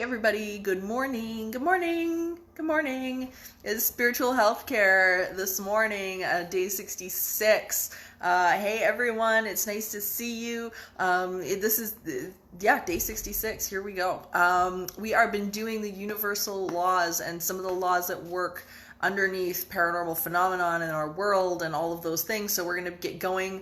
everybody. Good morning. Good morning. Good morning. It's spiritual healthcare this morning, day 66. Hey everyone, it's nice to see you. This is day 66. Here we go. We are been doing the universal laws and some of the laws that work underneath paranormal phenomenon in our world and all of those things. So we're going to get going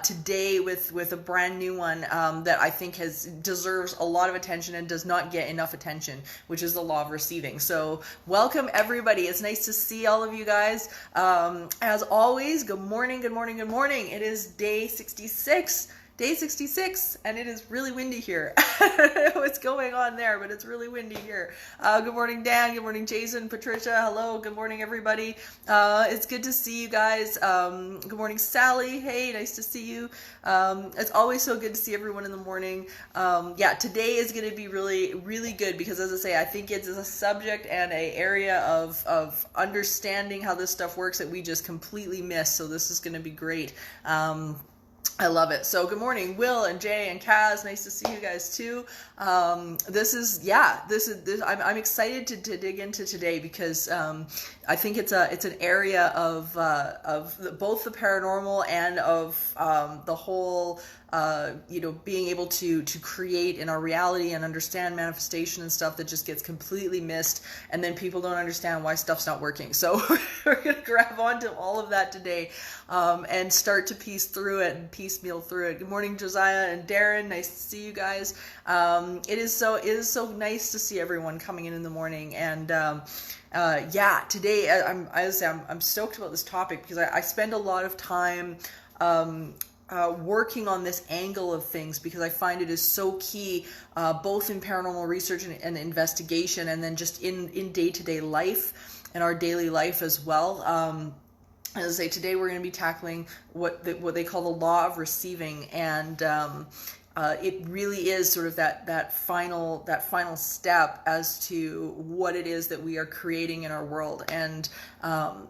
today with a brand new one that I think deserves a lot of attention and does not get enough attention, which is the law of receiving. So welcome everybody. It's nice to see all of you guys. As always, good morning, good morning, good morning. It is day 66. Day 66, and it is really windy here. I don't know what's going on there, but it's really windy here. Good morning, Dan. Good morning, Jason, Patricia. Hello. Good morning, everybody. It's good to see you guys. Good morning, Sally. Hey, nice to see you. It's always so good to see everyone in the morning. Today is going to be really, really good because, as I say, I think it's a subject and an area of understanding how this stuff works that we just completely miss. So this is going to be great. I love it. So good morning, Will and Jay and Kaz. Nice to see you guys too. I'm excited to dig into today because I think it's an area of both the paranormal and of the whole being able to create in our reality and understand manifestation and stuff that just gets completely missed, and then people don't understand why stuff's not working. So we're gonna grab onto all of that today and start to piece through it and piecemeal through it. Good morning, Josiah and Darren. Nice to see you guys. It is so nice to see everyone coming in the morning. And today I'm stoked about this topic because I spend a lot of time working on this angle of things because I find it is so key, both in paranormal research and investigation, and then just in day-to-day life and our daily life as well. As I say, today we're going to be tackling what they call the law of receiving, and it really is sort of that final step as to what it is that we are creating in our world. And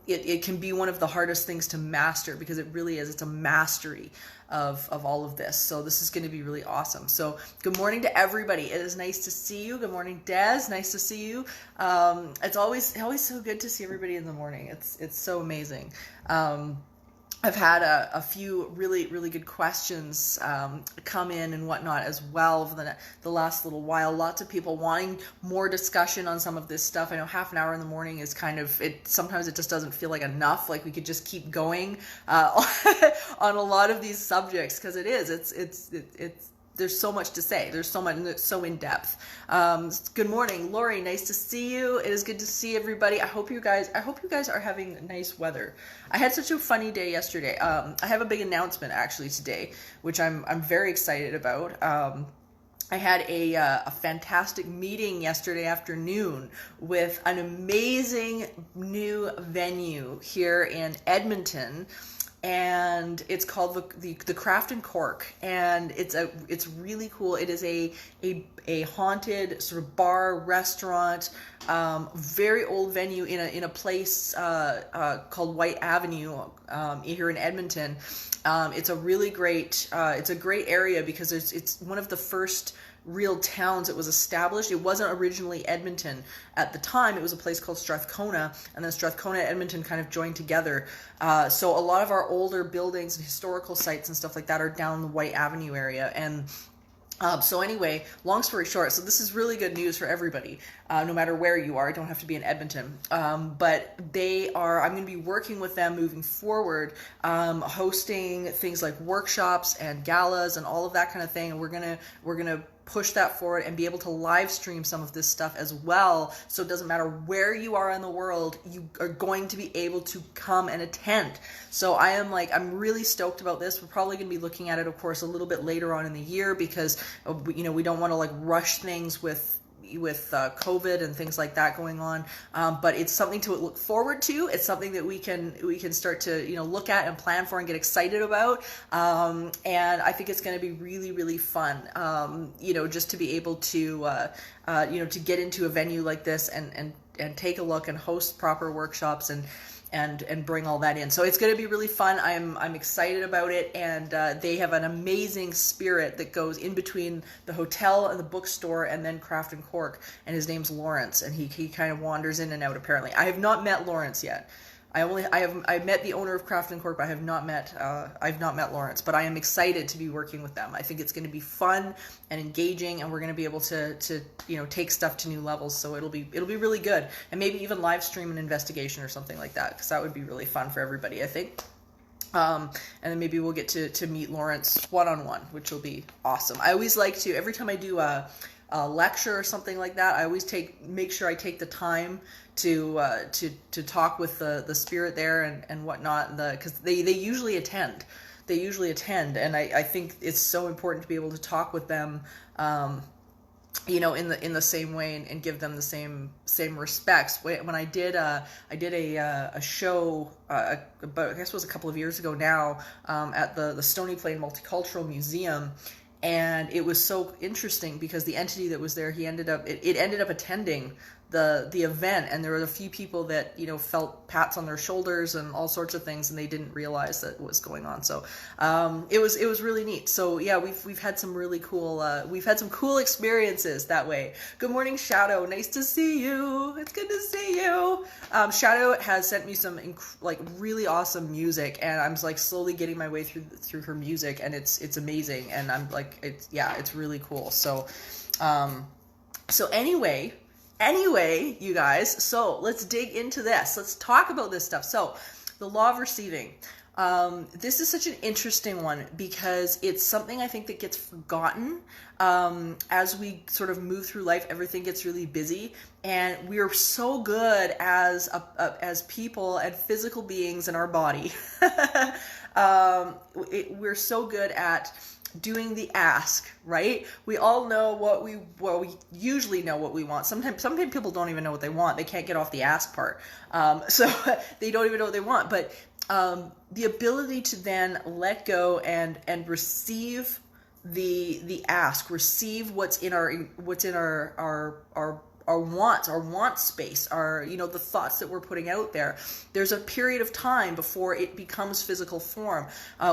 it can be one of the hardest things to master because it really is. It's a mastery of all of this. So this is going to be really awesome. So good morning to everybody. It is nice to see you. Good morning, Des. Nice to see you. It's always so good to see everybody in the morning. It's so amazing. I've had a few really, really good questions come in and whatnot as well over the last little while. Lots of people wanting more discussion on some of this stuff. I know half an hour in the morning is sometimes it just doesn't feel like enough. Like we could just keep going on a lot of these subjects because it's there's so much to say. There's so much, and it's so in depth. Good morning, Lori. Nice to see you. It is good to see everybody. I hope you guys are having nice weather. I had such a funny day yesterday. I have a big announcement actually today, which I'm very excited about. I had a fantastic meeting yesterday afternoon with an amazing new venue here in Edmonton. And it's called the Craft and Cork, and it's really cool. It is a haunted sort of bar restaurant, very old venue in a place called White Avenue here in Edmonton. It's a really great area because it's one of the first real towns that was established. It wasn't originally Edmonton at the time. It was a place called Strathcona, and then Strathcona and Edmonton kind of joined together. So a lot of our older buildings and historical sites and stuff like that are down the White Avenue area. And so anyway, long story short, so this is really good news for everybody, no matter where you are. You don't have to be in Edmonton. But I'm going to be working with them moving forward, hosting things like workshops and galas and all of that kind of thing. And we're going to push that forward and be able to live stream some of this stuff as well. So it doesn't matter where you are in the world, you are going to be able to come and attend. So I'm really stoked about this. We're probably going to be looking at it, of course, a little bit later on in the year because, we don't want to rush things with COVID and things like that going on, but it's something to look forward to. It's something that we can start to look at and plan for and get excited about, and I think it's going to be really, really fun, just to be able to to get into a venue like this and take a look and host proper workshops and and bring all that in. So it's going to be really fun. I'm excited about it, and they have an amazing spirit that goes in between the hotel and the bookstore and then Craft and Cork, and his name's Lawrence, and he kind of wanders in and out apparently. I have not met Lawrence yet. I've met the owner of Craft and Cork, but I've not met Lawrence. But I am excited to be working with them. I think it's going to be fun and engaging, and we're going to be able to take stuff to new levels. So it'll be really good, and maybe even live stream an investigation or something like that, because that would be really fun for everybody, I think. And then maybe we'll get to meet Lawrence one-on-one, which will be awesome. I always like to, every time I do a lecture or something like that, I always make sure I take the time to talk with the spirit there and whatnot, because they usually attend. And I think it's so important to be able to talk with them, in the same way, and give them the same respects. When I did a show about, I guess it was a couple of years ago now, at the Stony Plain Multicultural Museum. And it was so interesting because the entity that was there, it ended up attending the event, and there were a few people that felt pats on their shoulders and all sorts of things, and they didn't realize that was going on. So it was really neat. So yeah, we've had some really cool experiences that way. Good morning, Shadow. Nice to see you. It's good to see you. Shadow has sent me some really awesome music, and I'm slowly getting my way through her music, and it's amazing, and I'm it's really cool. So Anyway, you guys, so let's dig into this. Let's talk about this stuff. So, the law of receiving. This is such an interesting one because it's something I think that gets forgotten. As we sort of move through life, everything gets really busy, and we're so good as people and physical beings in our body. We're so good at doing the ask, right? We all know we usually know what we want. Sometimes people don't even know what they want. They can't get off the ask part. So they don't even know what they want. But the ability to then let go and receive the ask, receive what's in our wants, our want space, the thoughts that we're putting out there. There's a period of time before it becomes physical form.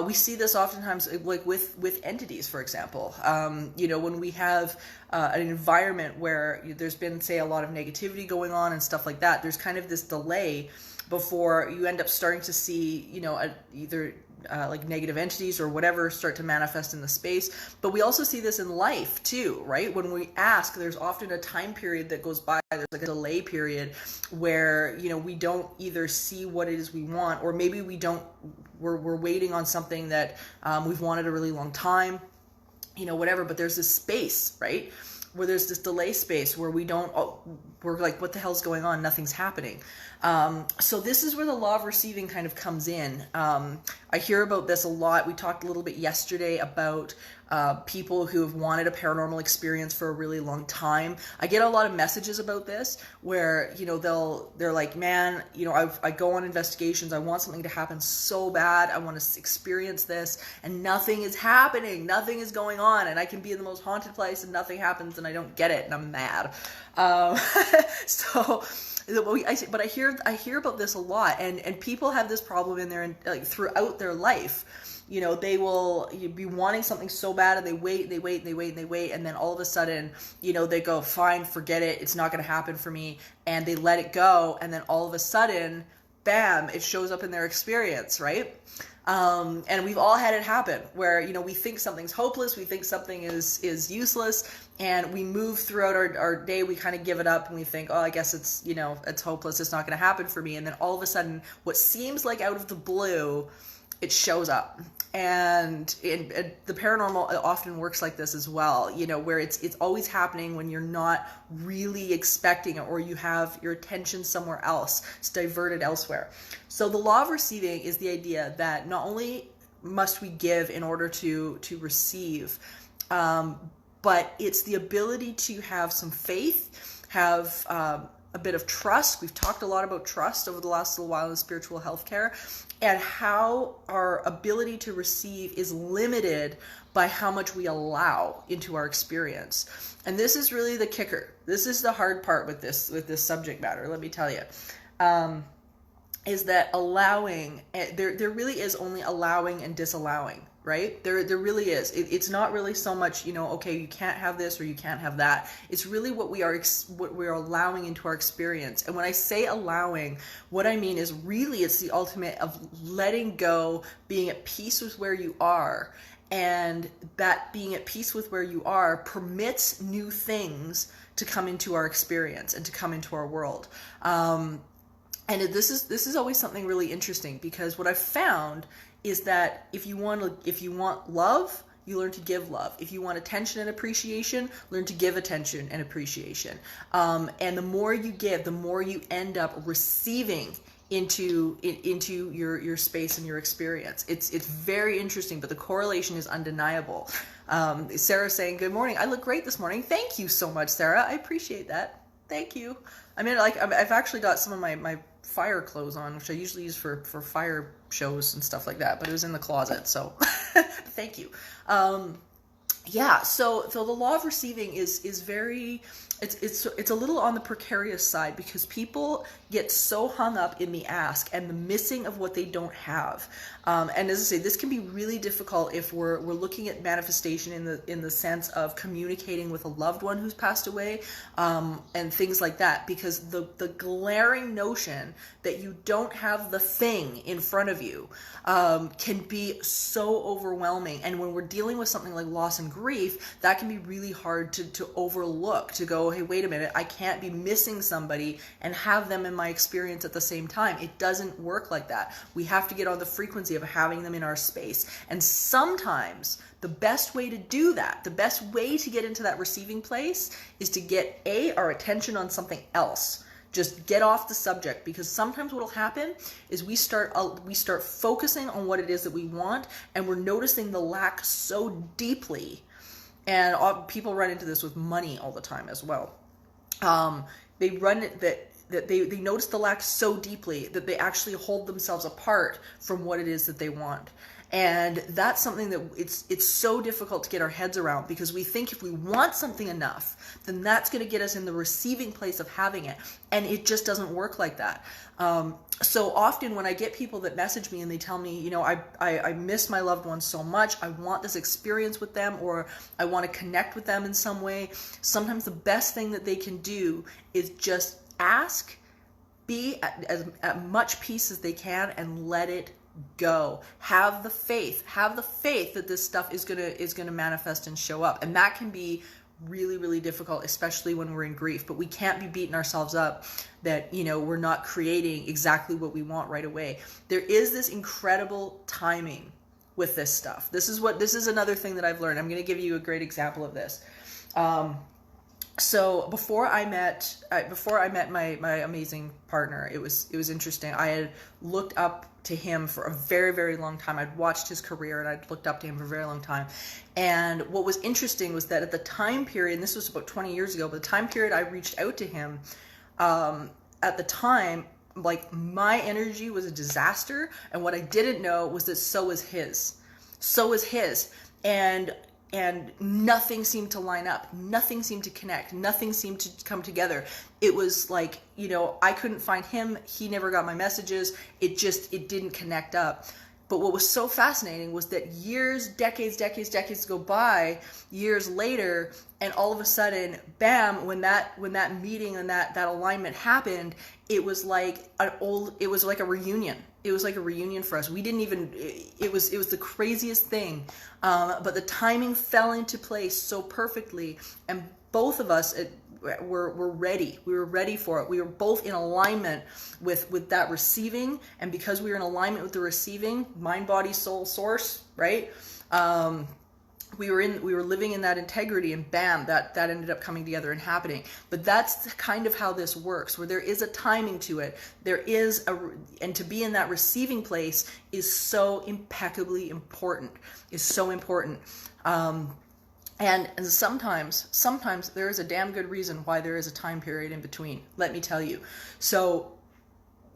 We see this oftentimes with entities, for example. When we have an environment where there's been, say, a lot of negativity going on and stuff like that, there's kind of this delay before you end up starting to see, either negative entities or whatever start to manifest in the space. But we also see this in life too, right? When we ask, there's often a time period that goes by. There's a delay period where, we don't either see what it is we want, or maybe we're waiting on something that we've wanted a really long time, whatever. But there's this space, right, where there's this delay space where we're like, what the hell's going on? Nothing's happening. So this is where the law of receiving kind of comes in. I hear about this a lot. We talked a little bit yesterday about people who have wanted a paranormal experience for a really long time. I get a lot of messages about this where, they're like, man, I go on investigations. I want something to happen so bad. I want to experience this, and nothing is happening. Nothing is going on. And I can be in the most haunted place and nothing happens, and I don't get it, and I'm mad. But I hear about this a lot, and people have this problem in their throughout their life. They will be wanting something so bad, and they wait, and then all of a sudden, they go, fine, forget it, it's not going to happen for me, and they let it go, and then all of a sudden, bam, it shows up in their experience, right? And we've all had it happen where, we think something's hopeless, we think something is useless, and we move throughout our day, we kind of give it up, and we think, oh, I guess it's hopeless, it's not going to happen for me. And then all of a sudden, what seems like out of the blue, it shows up. And the paranormal often works like this as well, where it's always happening when you're not really expecting it, or you have your attention somewhere else. It's diverted elsewhere. So the law of receiving is the idea that not only must we give in order to receive, but it's the ability to have some faith, have a bit of trust. We've talked a lot about trust over the last little while in spiritual healthcare, and how our ability to receive is limited by how much we allow into our experience. And this is really the kicker. This is the hard part with this subject matter, let me tell you. is that allowing, there really is only allowing and disallowing, right? There really is. It's not really so much, okay, you can't have this or you can't have that. It's really what we are allowing into our experience. And when I say allowing, what I mean is really it's the ultimate of letting go, being at peace with where you are. And that being at peace with where you are permits new things to come into our experience and to come into our world. And this is always something really interesting, because what I've found is that if you want love, you learn to give love. If you want attention and appreciation, learn to give attention and appreciation. And the more you give, the more you end up receiving into your space and your experience. It's very interesting, but the correlation is undeniable. Sarah's saying, "Good morning. I look great this morning." Thank you so much, Sarah. I appreciate that. Thank you. I mean, like, I've actually got some of my fire clothes on, which I usually use for fire shows and stuff like that, but it was in the closet, so thank you. Yeah, so the law of receiving is very, it's a little on the precarious side, because people get so hung up in the ask and the missing of what they don't have. And as I say, this can be really difficult if we're looking at manifestation in the sense of communicating with a loved one who's passed away, and things like that, because the glaring notion that you don't have the thing in front of you can be so overwhelming. And when we're dealing with something like loss and grief, that can be really hard to overlook, to go, hey, wait a minute, I can't be missing somebody and have them in my experience at the same time. It doesn't work like that. We have to get on the frequency of having them in our space. And sometimes the best way to do that, the best way to get into that receiving place, is to get our attention on something else. Just get off the subject, because sometimes what will happen is we start focusing on what it is that we want, and we're noticing the lack so deeply. And people run into this with money all the time as well. They notice the lack so deeply that they actually hold themselves apart from what it is that they want. And that's something that it's so difficult to get our heads around, because we think if we want something enough, then that's going to get us in the receiving place of having it. And it just doesn't work like that. So often when I get people that message me and they tell me, I miss my loved ones so much, I want this experience with them, or I want to connect with them in some way, sometimes the best thing that they can do is just ask, be at much peace as they can, and let it go. Have the faith that this stuff is gonna manifest and show up. And that can be really, really difficult, especially when we're in grief. But we can't be beating ourselves up that we're not creating exactly what we want right away. There is this incredible timing with this stuff. This is another thing that I've learned. I'm going to give you a great example of this. So before I met my amazing partner, it was interesting. I had looked up to him for a very, very long time. I'd watched his career and I'd looked up to him for a very long time. And what was interesting was that at the time period, and this was about 20 years ago, but the time period I reached out to him, at the time, like, my energy was a disaster. And what I didn't know was that so was his. And nothing seemed to line up. Nothing seemed to connect. Nothing seemed to come together. It was like, I couldn't find him. He never got my messages. It didn't connect up. But what was so fascinating was that years, decades go by, years later, and all of a sudden, bam, when that meeting and that alignment happened, it was like a reunion. It was like a reunion for us. We didn't even, it was the craziest thing. But the timing fell into place so perfectly, and both of us were ready. We were ready for it. We were both in alignment with that receiving, and because we were in alignment with the receiving, mind, body, soul, source, right? We were living in that integrity, and bam, that ended up coming together and happening. But that's kind of how this works, where there is a timing to it. And to be in that receiving place is so impeccably important. Is so important. And sometimes there is a damn good reason why there is a time period in between. Let me tell you. So,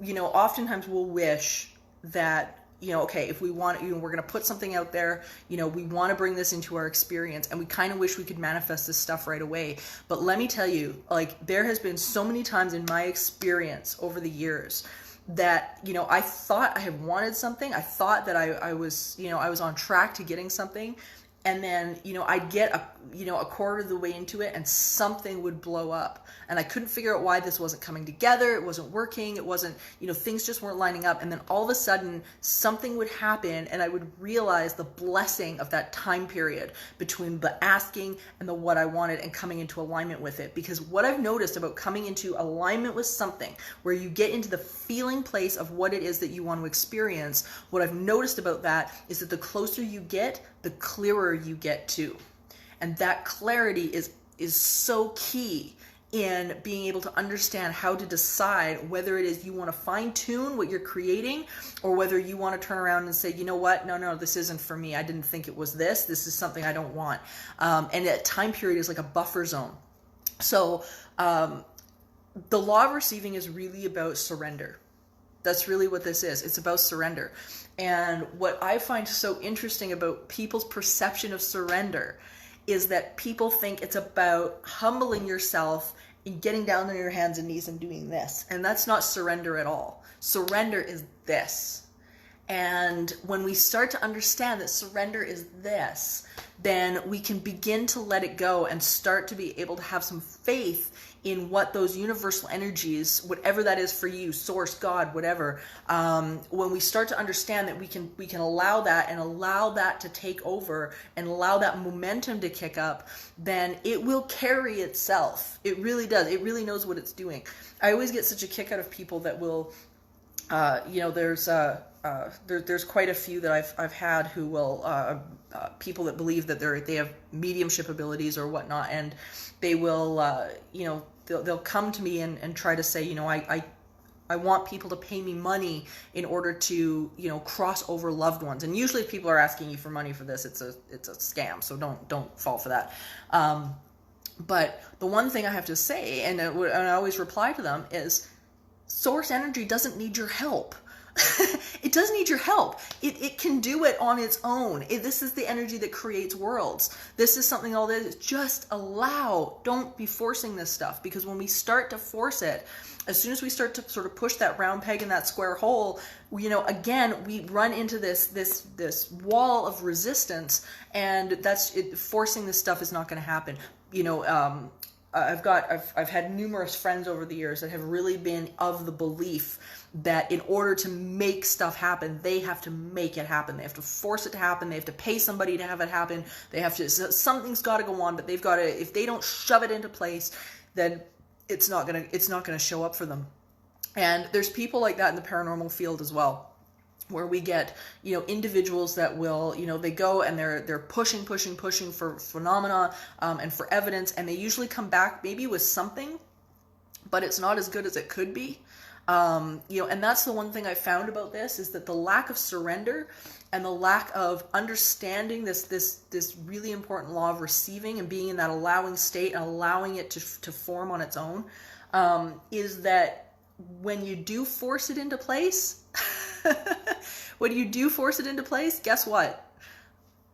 oftentimes we'll wish that, okay, if we want, we're going to put something out there, we want to bring this into our experience, and we kind of wish we could manifest this stuff right away. But let me tell you, like, there has been so many times in my experience over the years that, I thought I had wanted something. I thought that I was, I was on track to getting something. And then, I'd get a quarter of the way into it and something would blow up. And I couldn't figure out why this wasn't coming together. It wasn't working. It wasn't, things just weren't lining up. And then all of a sudden something would happen and I would realize the blessing of that time period between the asking and the what I wanted and coming into alignment with it. Because what I've noticed about coming into alignment with something, where you get into the feeling place of what it is that you want to experience, what I've noticed about that is that the closer you get, the clearer you get too. And that clarity is so key in being able to understand how to decide whether it is you want to fine tune what you're creating, or whether you want to turn around and say, you know what, no, this isn't for me. I didn't think it was this. This is something I don't want. And that time period is like a buffer zone. So the law of receiving is really about surrender. That's really what this is. It's about surrender. And what I find so interesting about people's perception of surrender is that people think it's about humbling yourself and getting down on your hands and knees and doing this. And that's not surrender at all. Surrender is this. And when we start to understand that surrender is this, then we can begin to let it go and start to be able to have some faith in what those universal energies, whatever that is for you, source, God, whatever, when we start to understand that we can allow that and allow that to take over and allow that momentum to kick up, then it will carry itself. It really does. It really knows what it's doing. I always get such a kick out of people that will, there's quite a few that I've had who will, people that believe that they have mediumship abilities or whatnot, and they will, they'll come to me and try to say, I want people to pay me money in order to, cross over loved ones. And usually if people are asking you for money for this, it's a scam. So don't fall for that. But the one thing I have to say, and I always reply to them, is source energy doesn't need your help. It doesn't need your help. It can do it on its own. This is the energy that creates worlds. This is something all that is. Just allow. Don't be forcing this stuff, because when we start to force it, as soon as we start to sort of push that round peg in that square hole, again, we run into this wall of resistance, and that's it. Forcing this stuff is not going to happen. I've had numerous friends over the years that have really been of the belief that in order to make stuff happen, they have to make it happen. They have to force it to happen. They have to pay somebody to have it happen. They have to, something's got to go on, but they've got to, if they don't shove it into place, then it's not going to show up for them. And there's people like that in the paranormal field as well, where we get, individuals that will, they go and they're pushing for phenomena and for evidence, and they usually come back maybe with something, but it's not as good as it could be. And that's the one thing I found about this, is that the lack of surrender and the lack of understanding this really important law of receiving and being in that allowing state and allowing it to form on its own, is that when you do force it into place, guess what?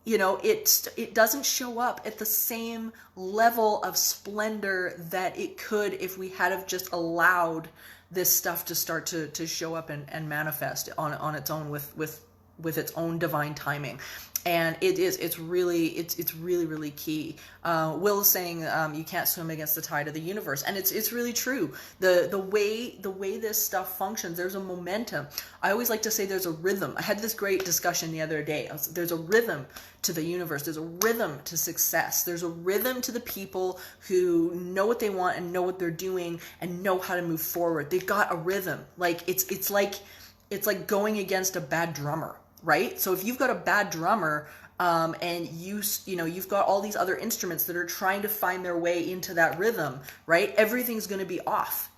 It doesn't show up at the same level of splendor that it could if we had have just allowed this stuff to start to show up and manifest on its own with its own divine timing. And it's really key. Will is saying you can't swim against the tide of the universe, and it's really true. The way this stuff functions, there's a momentum. I always like to say there's a rhythm. I had this great discussion the other day. There's a rhythm to the universe. There's a rhythm to success. There's a rhythm to the people who know what they want and know what they're doing and know how to move forward. They've got a rhythm. Like it's like going against a bad drummer. Right? So if you've got a bad drummer, and you've got all these other instruments that are trying to find their way into that rhythm, right? Everything's going to be off.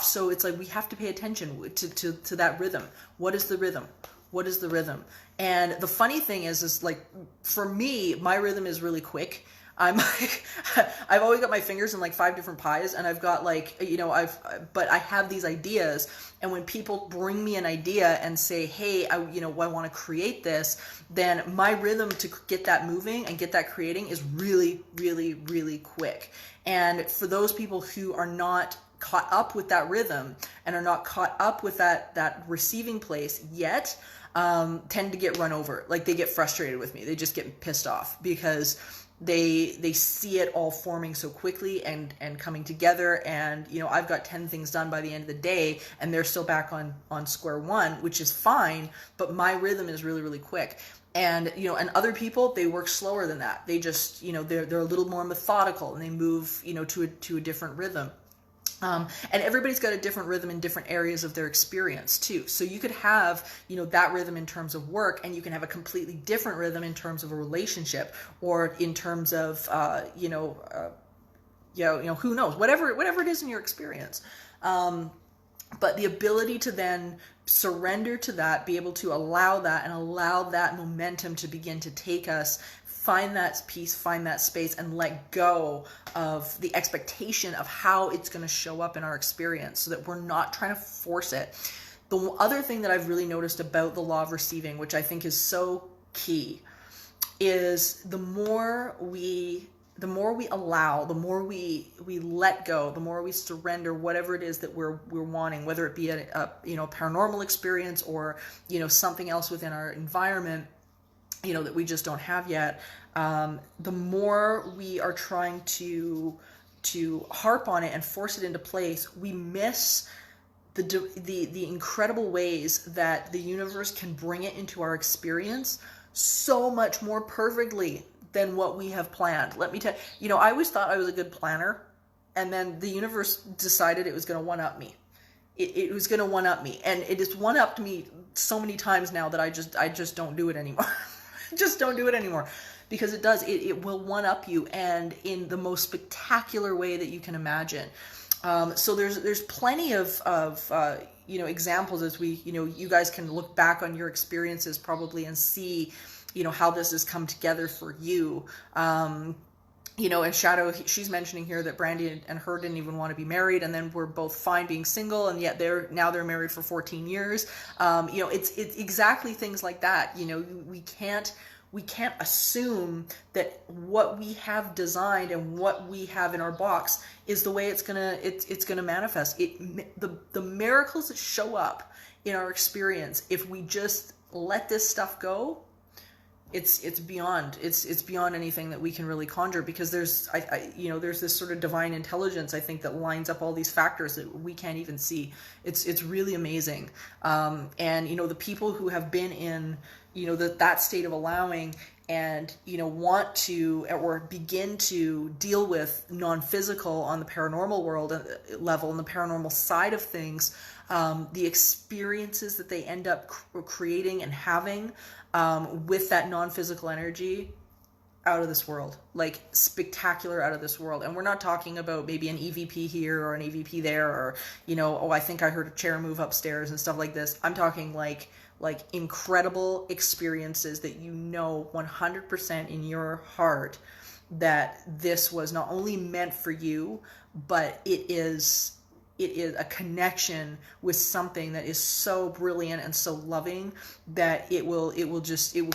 So it's like we have to pay attention to that rhythm. What is the rhythm? And the funny thing is like, for me, my rhythm is really quick. I've always got my fingers in like 5 different pies, and I've got like, but I have these ideas, and when people bring me an idea and say, hey, I want to create this, then my rhythm to get that moving and get that creating is really, really, really quick. And for those people who are not caught up with that rhythm and are not caught up with that receiving place yet, tend to get run over. Like, they get frustrated with me. They just get pissed off because they see it all forming so quickly and coming together, and I've got 10 things done by the end of the day and they're still back on square one, which is fine, but my rhythm is really, really quick. And and other people, they work slower than that. They just they're a little more methodical, and they move to a different rhythm. And everybody's got a different rhythm in different areas of their experience too. So you could have, that rhythm in terms of work, and you can have a completely different rhythm in terms of a relationship, or in terms of, who knows, whatever it is in your experience. But the ability to then surrender to that, be able to allow that, and allow that momentum to begin to take us, find that peace, find that space, and let go of the expectation of how it's going to show up in our experience, so that we're not trying to force it. The other thing that I've really noticed about the law of receiving, which I think is so key, is the more we allow, the more we let go, the more we surrender whatever it is that we're wanting, whether it be a paranormal experience, or something else within our environment that we just don't have yet, the more we are trying to harp on it and force it into place, we miss the incredible ways that the universe can bring it into our experience so much more perfectly than what we have planned. Let me tell you, I always thought I was a good planner, and then the universe decided it was going to one-up me. It was going to one-up me, and it has one-upped me so many times now that I just don't do it anymore. Just don't do it anymore, because it will one-up you, and in the most spectacular way that you can imagine. So there's plenty of examples, as we, you guys can look back on your experiences probably and see, how this has come together for you. And Shadow, she's mentioning here that Brandy and her didn't even want to be married, and then we're both fine being single, and yet they're married for 14 years. It's exactly things like that. We can't assume that what we have designed and what we have in our box is the way it's gonna manifest. The miracles that show up in our experience, if we just let this stuff go, it's beyond anything that we can really conjure, because there's this sort of divine intelligence, I think, that lines up all these factors that we can't even see. It's really amazing. And the people who have been in that state of allowing, and want to, or begin to deal with non-physical on the paranormal world level, and the paranormal side of things, the experiences that they end up creating and having with that non-physical energy, out of this world, like spectacular, out of this world. And we're not talking about maybe an EVP here or an EVP there, or I think I heard a chair move upstairs and stuff like this. I'm talking like incredible experiences that 100% in your heart that this was not only meant for you, but it is a connection with something that is so brilliant and so loving that it will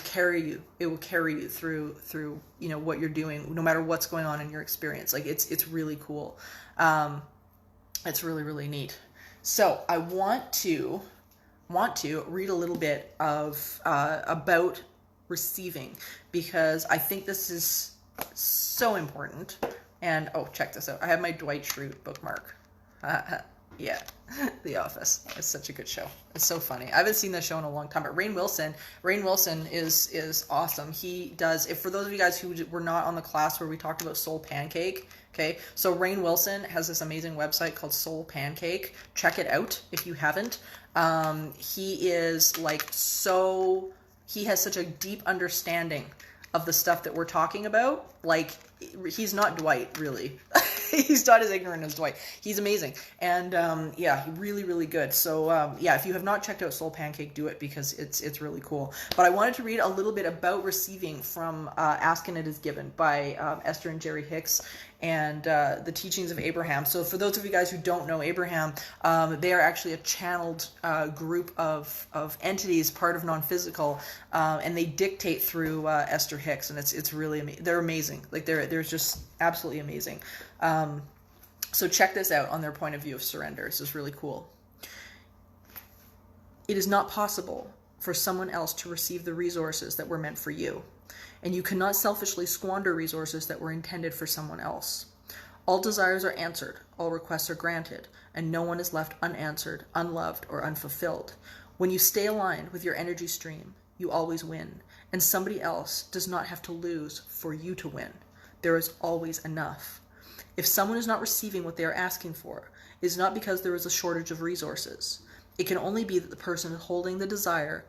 carry you. It will carry you through what you're doing, no matter what's going on in your experience. Like, it's really cool. It's really, really neat. So I want to read a little bit of about receiving, because I think this is so important. And check this out. I have my Dwight Schrute bookmark. Yeah, The Office. It's such a good show. It's so funny. I haven't seen this show in a long time, but Rainn Wilson is awesome. He does, for those of you guys who were not on the class where we talked about Soul Pancake, okay, so Rainn Wilson has this amazing website called Soul Pancake. Check it out if you haven't. He is he has such a deep understanding of the stuff that we're talking about. Like, he's not Dwight, really. He's not as ignorant as Dwight. He's amazing. And really, really good. So if you have not checked out Soul Pancake, do it, because it's really cool. But I wanted to read a little bit about receiving from Ask and It Is Given by Esther and Jerry Hicks, and the teachings of Abraham. So for those of you guys who don't know Abraham, they are actually a channeled group of entities, part of non-physical, and they dictate through Esther Hicks, and it's really amazing. They're amazing. Like, they're just absolutely amazing. So check this out on their point of view of surrender. This is really cool. It is not possible for someone else to receive the resources that were meant for you. And you cannot selfishly squander resources that were intended for someone else. All desires are answered, all requests are granted, and no one is left unanswered, unloved, or unfulfilled. When you stay aligned with your energy stream, you always win, and somebody else does not have to lose for you to win. There is always enough. If someone is not receiving what they are asking for, it is not because there is a shortage of resources. It can only be that the person holding the desire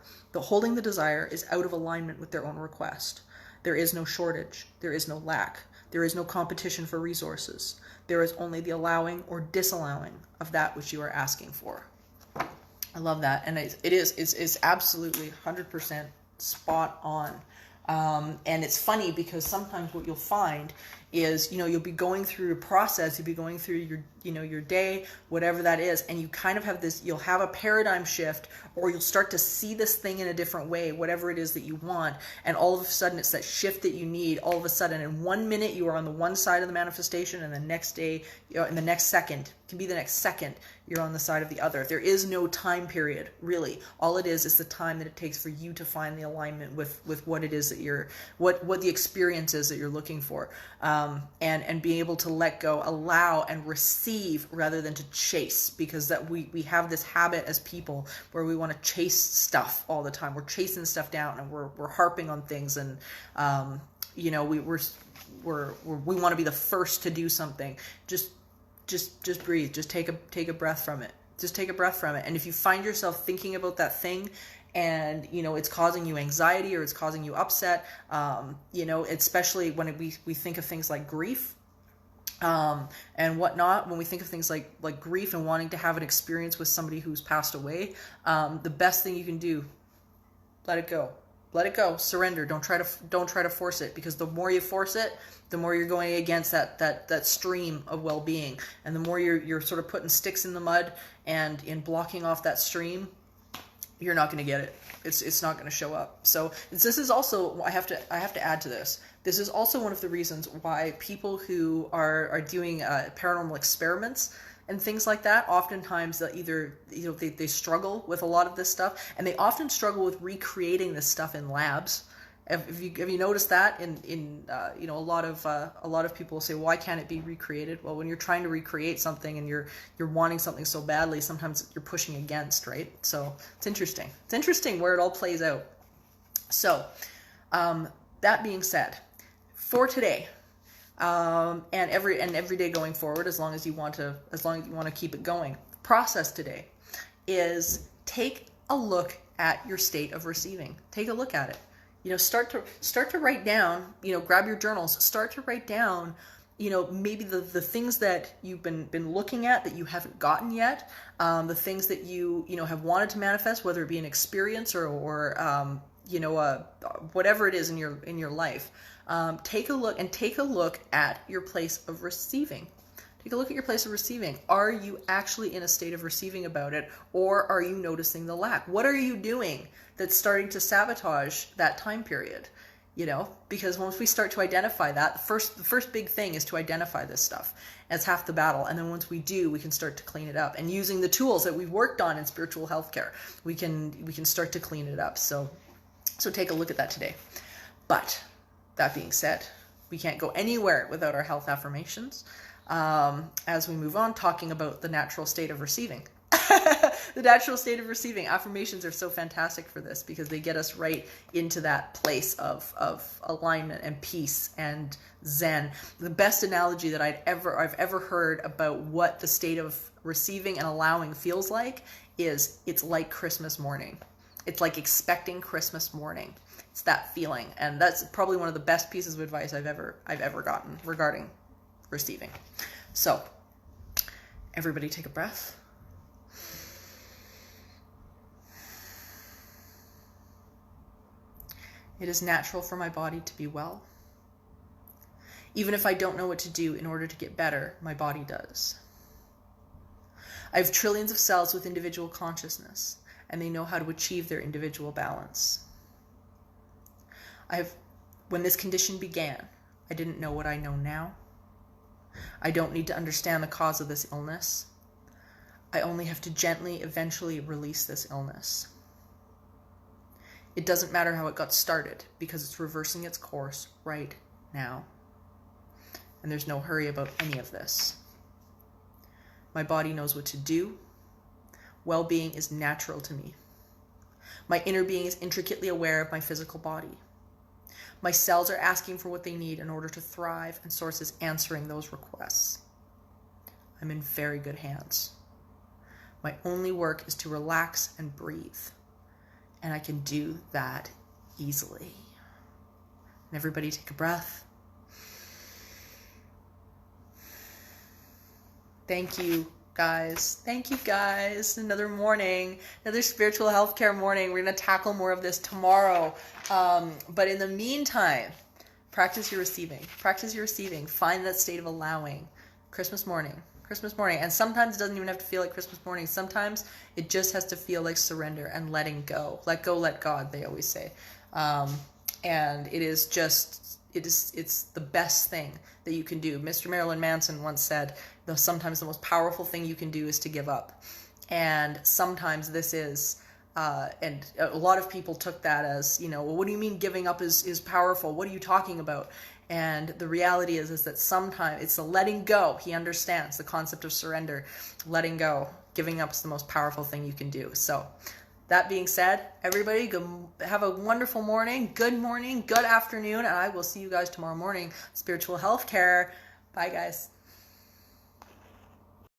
is out of alignment with their own request. There is no shortage. There is no lack. There is no competition for resources. There is only the allowing or disallowing of that which you are asking for. I love that. And it's absolutely 100% spot on. And it's funny because sometimes what you'll find is, you'll be going through a process, you'll be going through your day, whatever that is, and you kind of have this, you'll have a paradigm shift, or you'll start to see this thing in a different way, whatever it is that you want, and all of a sudden it's that shift that you need. All of a sudden, in 1 minute, you are on the one side of the manifestation, and the next day, in the next second, it can be the next second, you're on the side of the other. There is no time period, really. All it is the time that it takes for you to find the alignment with what it is that what the experience is that you're looking for. And being able to let go, allow, and receive rather than to chase, because that we have this habit as people where we want to chase stuff all the time. We're chasing stuff down, and we're harping on things, and we want to be the first to do something. Just breathe. Just take a breath from it. Just take a breath from it. And if you find yourself thinking about that thing, and it's causing you anxiety or it's causing you upset, especially when we think of things like grief and whatnot, when we think of things like grief and wanting to have an experience with somebody who's passed away, the best thing you can do, let it go, surrender. Don't try to force it, because the more you force it, the more you're going against that stream of well-being, and the more you're sort of putting sticks in the mud and in blocking off that stream, you're not going to get it. It's not going to show up. So this is also, I have to add to this. This is also one of the reasons why people who are doing paranormal experiments and things like that, oftentimes they'll either they struggle with a lot of this stuff, and they often struggle with recreating this stuff in labs. Have you noticed that in a lot of people will say, well, why can't it be recreated? Well, when you're trying to recreate something and you're wanting something so badly, sometimes you're pushing against, right? So it's interesting. It's interesting where it all plays out. So that being said, for today, and every day going forward, as long as you want to keep it going, the process today is take a look at your state of receiving. Take a look at it. Start to write down, grab your journals, start to write down, maybe the things that you've been looking at that you haven't gotten yet, the things that you have wanted to manifest, whether it be an experience or whatever it is in your life. Take a look at your place of receiving. Take a look at your place of receiving. Are you actually in a state of receiving about it, or are you noticing the lack? What are you doing that's starting to sabotage that time period? Because once we start to identify that, the first big thing is to identify this stuff. That's half the battle. And then once we do, we can start to clean it up. And using the tools that we've worked on in spiritual healthcare, we can start to clean it up. So take a look at that today. But that being said, we can't go anywhere without our health affirmations. As we move on, talking about the natural state of receiving. The natural state of receiving. Affirmations are so fantastic for this, because they get us right into that place of alignment and peace and zen. The best analogy that I've ever heard about what the state of receiving and allowing feels like is, it's like Christmas morning. It's like expecting Christmas morning. It's that feeling, and that's probably one of the best pieces of advice I've ever gotten regarding receiving. So, everybody take a breath. It is natural for my body to be well. Even if I don't know what to do in order to get better, my body does. I have trillions of cells with individual consciousness, and they know how to achieve their individual balance. When this condition began, I didn't know what I know now. I don't need to understand the cause of this illness. I only have to gently, eventually release this illness. It doesn't matter how it got started because it's reversing its course right now. And there's no hurry about any of this. My body knows what to do. Well-being is natural to me. My inner being is intricately aware of my physical body. My cells are asking for what they need in order to thrive, and Source is answering those requests. I'm in very good hands. My only work is to relax and breathe. And I can do that easily. And everybody take a breath. Thank you, guys. Thank you, guys. Another morning, another spiritual healthcare morning. We're going to tackle more of this tomorrow. But in the meantime, practice your receiving. Practice your receiving. Find that state of allowing. Christmas morning. Christmas morning. And sometimes it doesn't even have to feel like Christmas morning. Sometimes it just has to feel like surrender and letting go. Let go, let God, they always say. And it is just, it's the best thing that you can do. Mr. Marilyn Manson once said, sometimes the most powerful thing you can do is to give up. And sometimes this is, and a lot of people took that as, well, what do you mean giving up is powerful? What are you talking about? And the reality is that sometimes it's a letting go. He understands the concept of surrender, letting go. Giving up is the most powerful thing you can do. So that being said, everybody have a wonderful morning, good afternoon, and I will see you guys tomorrow morning. Spiritual Healthcare. Bye, guys.